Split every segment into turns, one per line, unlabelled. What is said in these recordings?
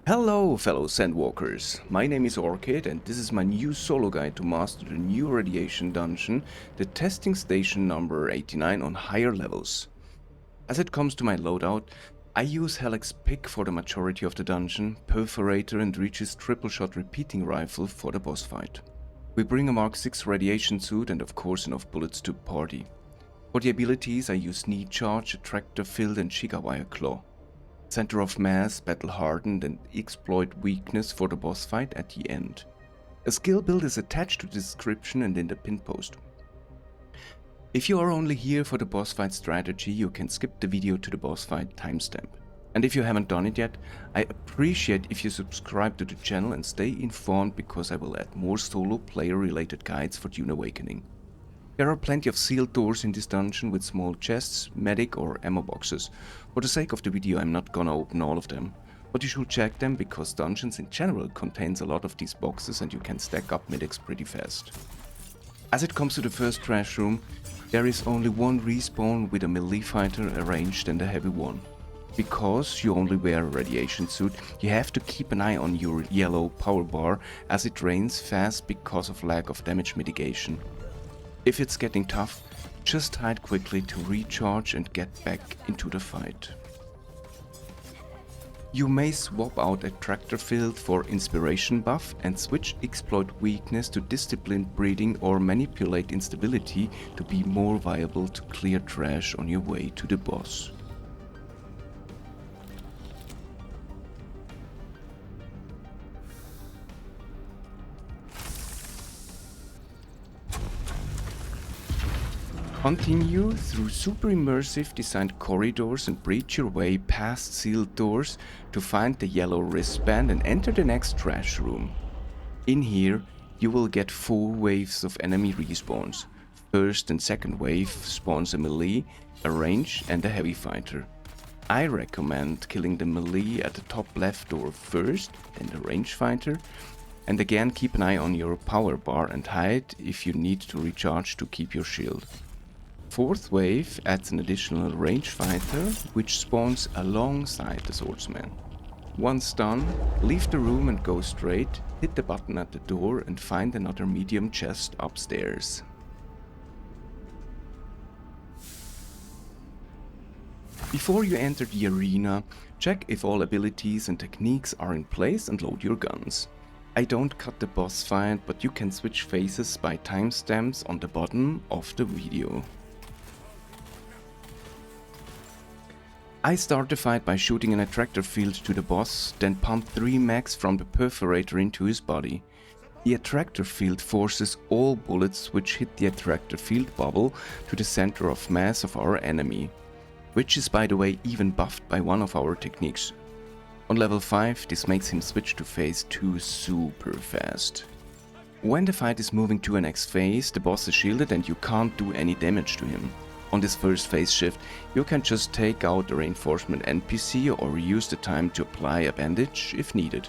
Hello fellow Sandwalkers, my name is Orchid and this is my new solo guide to master the new radiation dungeon, the testing station number 89 on higher levels. As it comes to my loadout, I use Helix Pick for the majority of the dungeon, Perforator and Reach's triple shot repeating rifle for the boss fight. We bring a Mark 6 radiation suit and of course enough bullets to party. For the abilities I use Knee Charge, Attractor Field and Shigawire Claw. Center of Mass, Battle Hardened and Exploit Weakness for the boss fight at the end. A skill build is attached to the description and in the pin post. If you are only here for the boss fight strategy, you can skip the video to the boss fight timestamp. And if you haven't done it yet, I appreciate if you subscribe to the channel and stay informed because I will add more solo player related guides for Dune Awakening. There are plenty of sealed doors in this dungeon with small chests, medic or ammo boxes. For the sake of the video I'm not gonna open all of them, but you should check them because dungeons in general contains a lot of these boxes and you can stack up medics pretty fast. As it comes to the first trash room, there is only one respawn with a melee fighter, a ranged and a heavy one. Because you only wear a radiation suit, you have to keep an eye on your yellow power bar as it drains fast because of lack of damage mitigation. If it's getting tough, just hide quickly to recharge and get back into the fight. You may swap out Attractor Field for Inspiration buff and switch Exploit Weakness to Disciplined Breeding or manipulate Instability to be more viable to clear trash on your way to the boss. Continue through super immersive designed corridors and breach your way past sealed doors to find the yellow wristband and enter the next trash room. In here, you will get 4 waves of enemy respawns. First and second wave spawns a melee, a range and a heavy fighter. I recommend killing the melee at the top left door first, then the range fighter, and again keep an eye on your power bar and hide if you need to recharge to keep your shield. Fourth wave adds an additional range fighter, which spawns alongside the swordsman. Once done, leave the room and go straight, hit the button at the door and find another medium chest upstairs. Before you enter the arena, check if all abilities and techniques are in place and load your guns. I don't cut the boss fight, but you can switch phases by timestamps on the bottom of the video. I start the fight by shooting an attractor field to the boss, then pump 3 mags from the perforator into his body. The attractor field forces all bullets which hit the attractor field bubble to the center of mass of our enemy, which is by the way even buffed by one of our techniques. On level 5 this makes him switch to phase 2 super fast. When the fight is moving to a next phase, the boss is shielded and you can't do any damage to him. On this first phase shift, you can just take out a reinforcement NPC or use the time to apply a bandage if needed.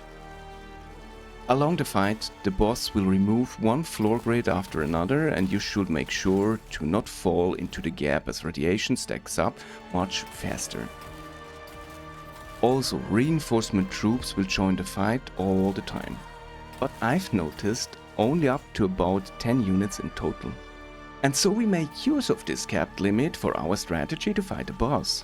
Along the fight, the boss will remove one floor grid after another and you should make sure to not fall into the gap as radiation stacks up much faster. Also, reinforcement troops will join the fight all the time, but I've noticed only up to about 10 units in total. And so we make use of this capped limit for our strategy to fight the boss.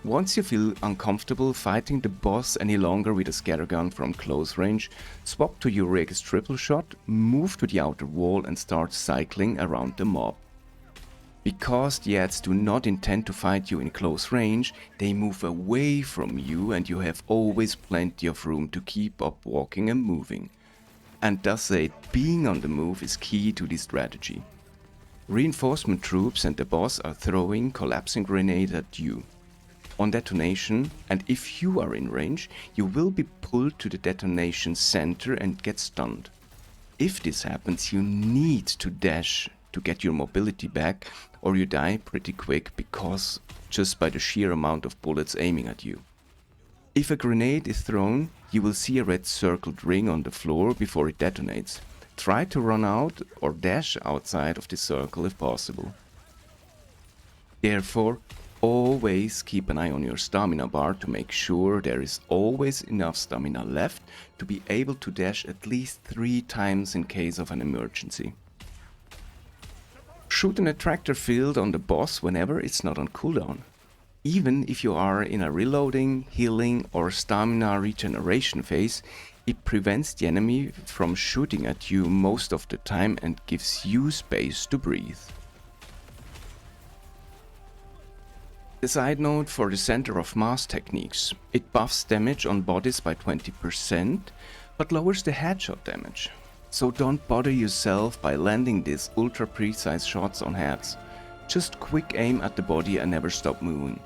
Once you feel uncomfortable fighting the boss any longer with a scattergun from close range, swap to your Regis triple shot, move to the outer wall and start cycling around the mob. Because the ads do not intend to fight you in close range, they move away from you and you have always plenty of room to keep up walking and moving. And thus being on the move is key to this strategy. Reinforcement troops and the boss are throwing collapsing grenades at you. On detonation, and if you are in range, you will be pulled to the detonation center and get stunned. If this happens, you need to dash to get your mobility back or you die pretty quick because just by the sheer amount of bullets aiming at you. If a grenade is thrown, you will see a red circled ring on the floor before it detonates. Try to run out or dash outside of the circle if possible. Therefore, Always keep an eye on your stamina bar to make sure there is always enough stamina left to be able to dash at least 3 times in case of an emergency. Shoot an attractor field on the boss whenever it's not on cooldown. Even if you are in a reloading, healing or stamina regeneration phase, it prevents the enemy from shooting at you most of the time and gives you space to breathe. The side note for the center of mass techniques: it buffs damage on bodies by 20%, but lowers the headshot damage. So don't bother yourself by landing these ultra precise shots on heads. Just quick aim at the body and never stop moving.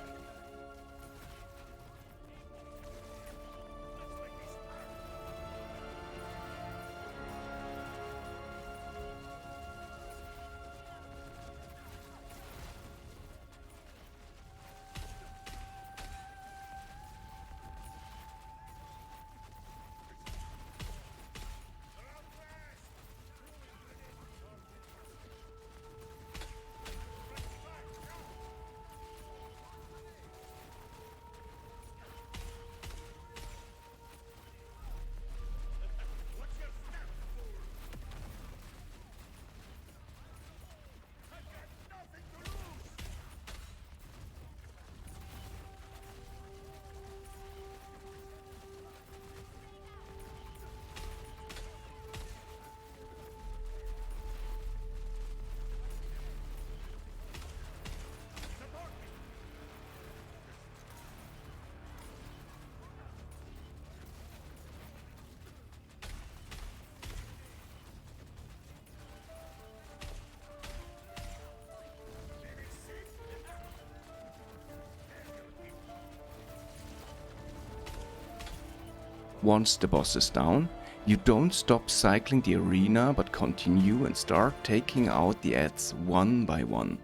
Once the boss is down, you don't stop cycling the arena but continue and start taking out the ads one by one.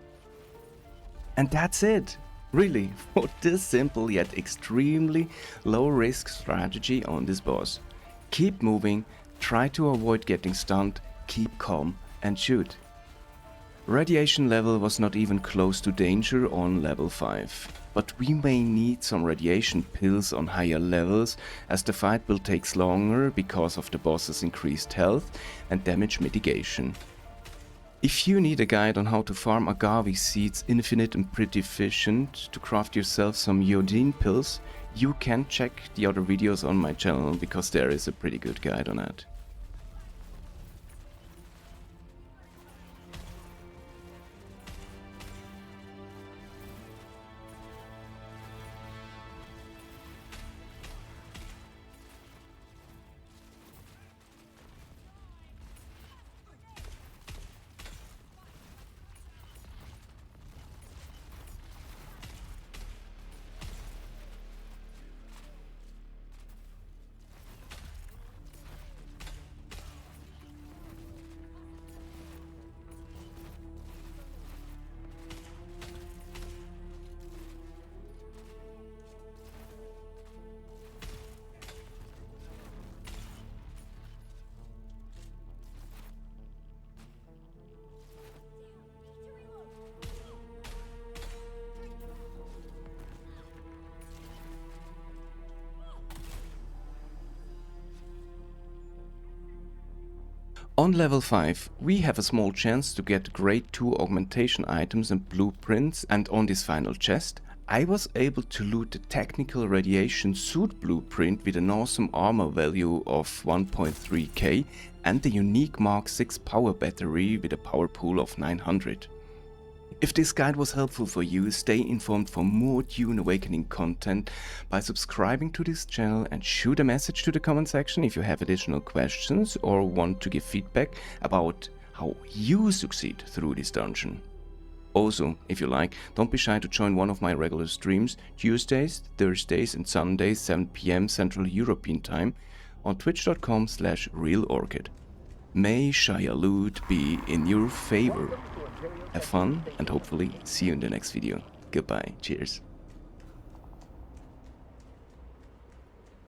And that's it! Really, for this simple yet extremely low risk strategy on this boss. Keep moving, try to avoid getting stunned, keep calm and shoot. Radiation level was not even close to danger on level 5, but we may need some radiation pills on higher levels as the fight will take longer because of the boss's increased health and damage mitigation. If you need a guide on how to farm agave seeds infinite and pretty efficient to craft yourself some iodine pills, you can check the other videos on my channel because there is a pretty good guide on that. On level 5, we have a small chance to get grade 2 augmentation items and blueprints, and on this final chest, I was able to loot the technical radiation suit blueprint with an awesome armor value of 1.3k and the unique Mark 6 power battery with a power pool of 900. If this guide was helpful for you, stay informed for more Dune Awakening content by subscribing to this channel and shoot a message to the comment section if you have additional questions or want to give feedback about how you succeed through this dungeon. Also, if you like, don't be shy to join one of my regular streams Tuesdays, Thursdays and Sundays 7 PM Central European Time on twitch.com/realorchid. May Shia loot be in your favor. Have fun and hopefully see you in the next video. Goodbye. Cheers.